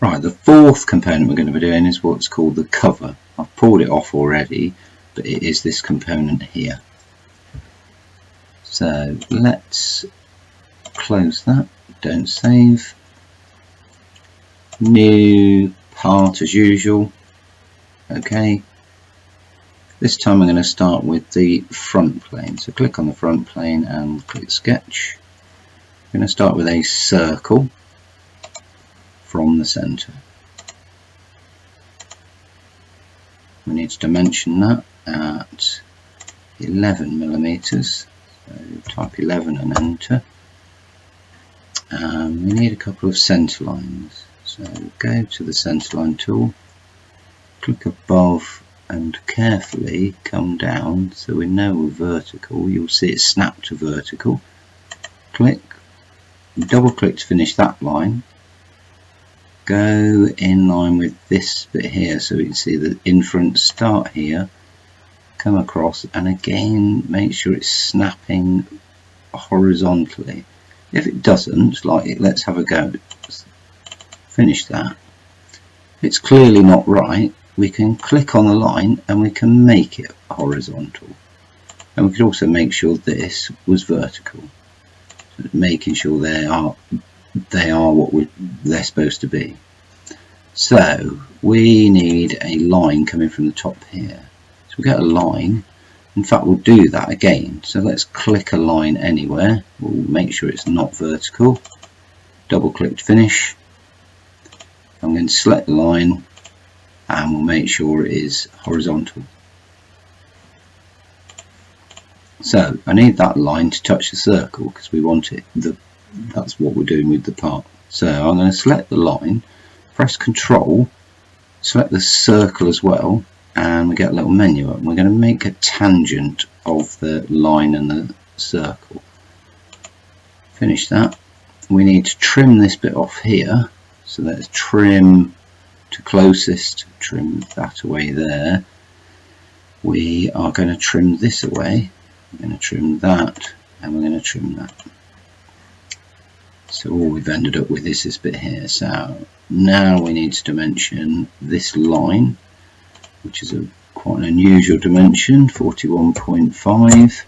Right, the fourth component we're going to be doing is what's called the cover. I've pulled it off already, but it is this component here. So let's close that, don't save. New part as usual. Okay. This time I'm going to start with the front plane. So click on the front plane and click sketch. I'm going to start with a circle from the center. We need to dimension that at 11 millimeters. So type 11 and enter. We need a couple of center lines. So go to the center line tool, click above and carefully come down so we know we're vertical. You'll see it snap to vertical. Click, double click to finish that line. Go in line with this bit here so we can see the inference start here, come across, and again make sure it's snapping horizontally. If it doesn't, let's have a go. Finish that. If it's clearly not right, we can click on the line and we can make it horizontal. And we could also make sure this was vertical, so making sure they are what they're supposed to be. So we need a line coming from the top here. So we get a line. In fact, we'll do that again. So let's click a line anywhere. We'll make sure it's not vertical. Double click to finish. I'm going to select the line and we'll make sure it is horizontal. So I need that line to touch the circle because we want it. That's what we're doing with the part. So I'm going to select the line, press Control, select the circle as well, and we get a little menu up. We're going to make a tangent of the line and the circle. Finish that. We need to trim this bit off here. So let's trim to closest, trim that away there. We are going to trim this away. We're going to trim that, and we're going to trim that. So all we've ended up with is this bit here. So now we need to dimension this line, which is quite an unusual dimension, 41.5.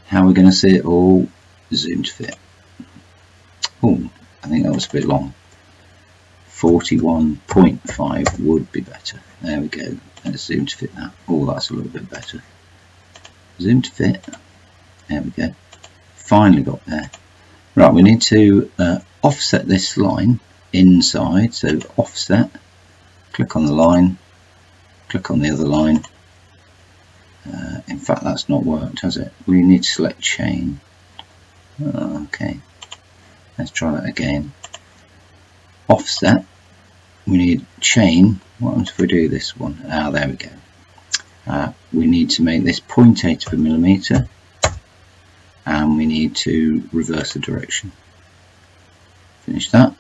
How are we going to see it all? Zoom to fit. Oh, I think that was a bit long. 41.5 would be better. There we go. Let's zoom to fit that. Oh, that's a little bit better. Zoom to fit. There we go. Finally got there. Right, we need to offset this line inside. So offset. Click on the line. Click on the other line. In fact, that's not worked, has it? We need to select chain. Okay. Let's try that again. Offset. We need chain. What happens if we do this one? There we go. We need to make this 0.8 of a millimeter, and we need to reverse the direction. Finish that.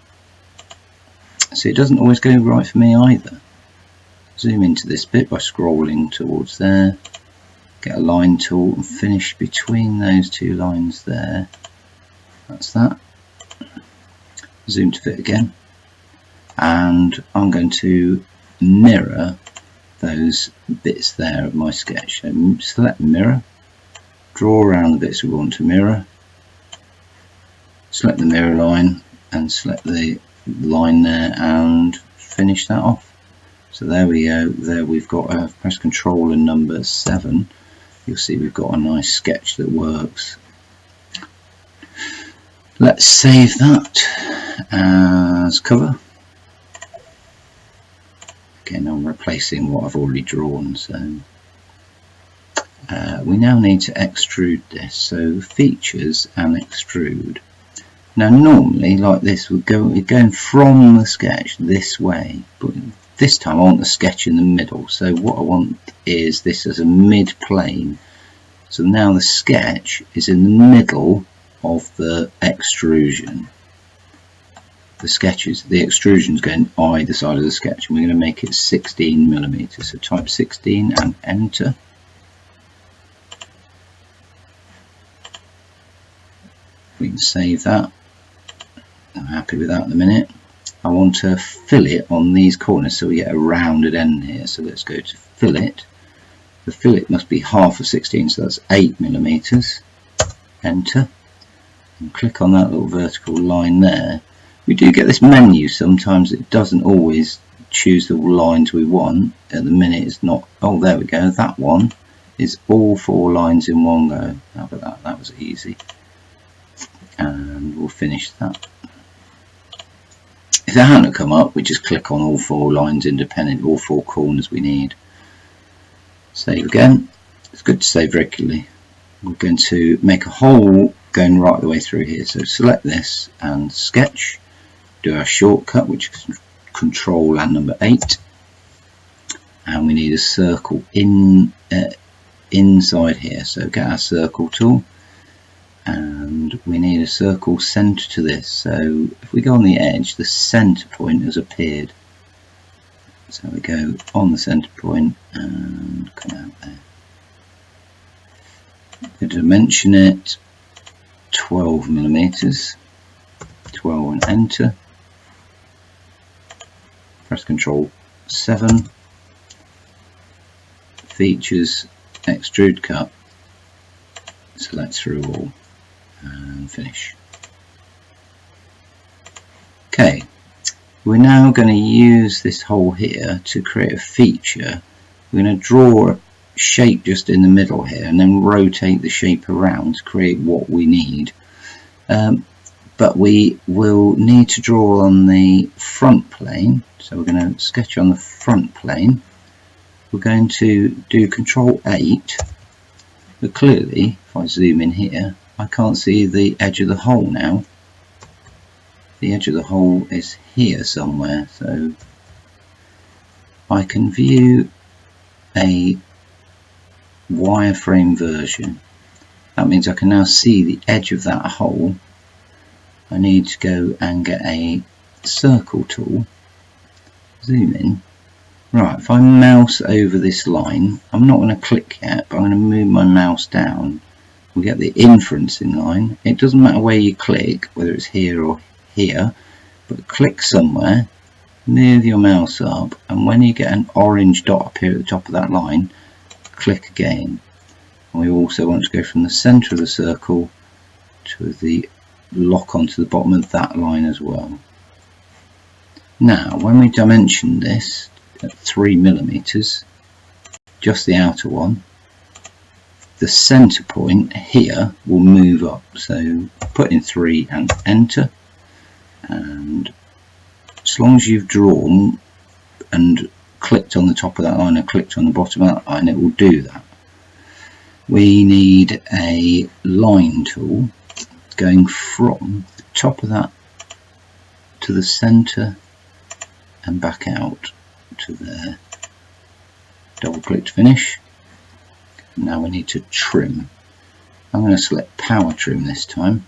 So it doesn't always go right for me either. Zoom into this bit by scrolling towards there. Get a line tool and finish between those two lines there. That's that. Zoom to fit again, and I'm going to mirror those bits there of my sketch. So select mirror, draw around the bits we want to mirror, select the mirror line and select the line there and finish that off. So there we go. There we've got press Control and number 7. You'll see we've got a nice sketch that works. Let's save that as cover. Again, I'm replacing what I've already drawn. So we now need to extrude this. So features and extrude. Now normally like this we're going from the sketch this way, but this time I want the sketch in the middle. So what I want is this as a mid plane. So now the sketch is in the middle of the extrusion. The extrusion is going either side of the sketch, and we're going to make it 16 millimeters. So type 16 and enter. We can save that. I'm happy with that at the minute. I want to fillet on these corners so we get a rounded end here. So let's go to fillet. The fillet must be half of 16, so that's 8 millimeters. Enter, and click on that little vertical line there. We do get this menu. Sometimes it doesn't always choose the lines we want. At the minute it's not. Oh, there we go. That one is all 4 lines in one go. How about that? That was easy. And we'll finish that. If it hadn't come up, we just click on all 4 lines independent, all 4 corners we need. Save again. It's good to save regularly. We're going to make a hole going right the way through here. So select this and sketch. Do our shortcut, which is Control and number 8. And we need a circle inside here. So get our circle tool. And we need a circle centre to this. So if we go on the edge, the centre point has appeared. So we go on the centre point and come out there. We dimension it 12 millimeters. 12 and enter. Press Control 7. Features, extrude cut. Select through all. And finish. Okay, we're now going to use this hole here to create a feature. We're going to draw a shape just in the middle here and then rotate the shape around to create what we need. But we will need to draw on the front plane, so we're going to sketch on the front plane. We're going to do Control 8, but clearly if I zoom in here I can't see the edge of the hole now. The edge of the hole is here somewhere, so I can view a wireframe version. That means I can now see the edge of that hole. I need to go and get a circle tool, zoom in. Right, if I mouse over this line, I'm not going to click yet, but I'm going to move my mouse down. We get the inferencing line. It doesn't matter where you click, whether it's here or here, but click somewhere, move your mouse up, and when you get an orange dot appear at the top of that line, click again. And we also want to go from the center of the circle to the lock onto the bottom of that line as well. Now when we dimension this at 3 millimeters, just the outer one, the center point here will move up. So put in 3 and enter, and as long as you've drawn and clicked on the top of that line and clicked on the bottom of that line, it will do that. We need a line tool going from the top of that to the center and back out to there. Double click to finish. Now we need to trim. I'm going to select power trim this time.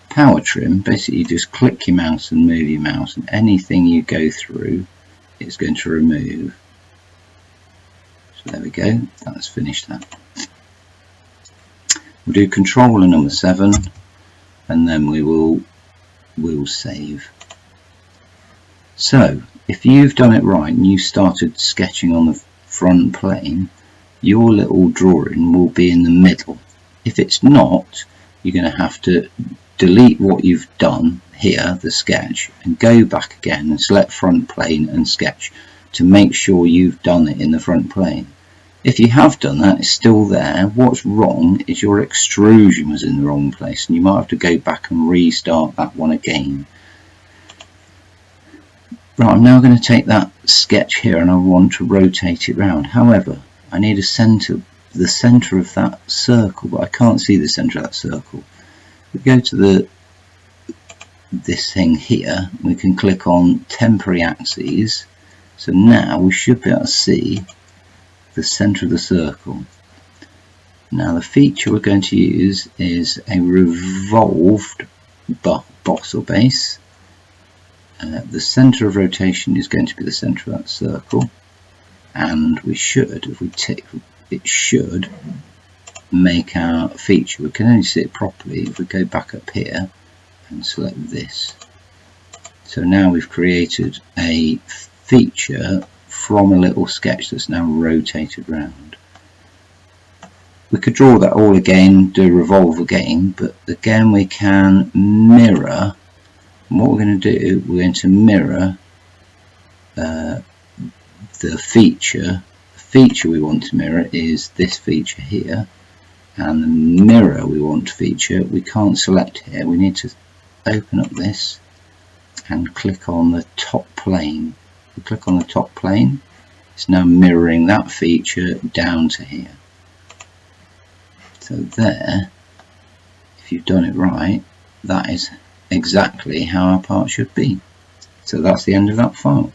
Power trim, basically you just click your mouse and move your mouse, and anything you go through it's going to remove. So there we go, that's finished that. We'll do Control and number 7, and then we'll save. So if you've done it right and you started sketching on the front plane, your little drawing will be in the middle. If it's not, you're going to have to delete what you've done here, the sketch, and go back again and select front plane and sketch to make sure you've done it in the front plane. If you have done that, it's still there. What's wrong is your extrusion was in the wrong place, and you might have to go back and restart that one again. Right, I'm now going to take that sketch here and I want to rotate it round. However, I need a center, the center of that circle, but I can't see the center of that circle. We go to this thing here, we can click on temporary axes. So now we should be able to see the center of the circle. Now the feature we're going to use is a revolved boss or base. The center of rotation is going to be the center of that circle, and we should, if we tick, it should make our feature. We can only see it properly if we go back up here and select this. So now we've created a feature from a little sketch that's now rotated round. We could draw that all again, do revolve again, but again we can mirror. And what we're going to do, we're going to mirror the feature. The feature we want to mirror is this feature here, and the mirror we want to feature, we can't select here. We need to open up this and click on the top plane. We click on the top plane, it's now mirroring that feature down to here. So there, if you've done it right, that is exactly how our part should be. So that's the end of that file.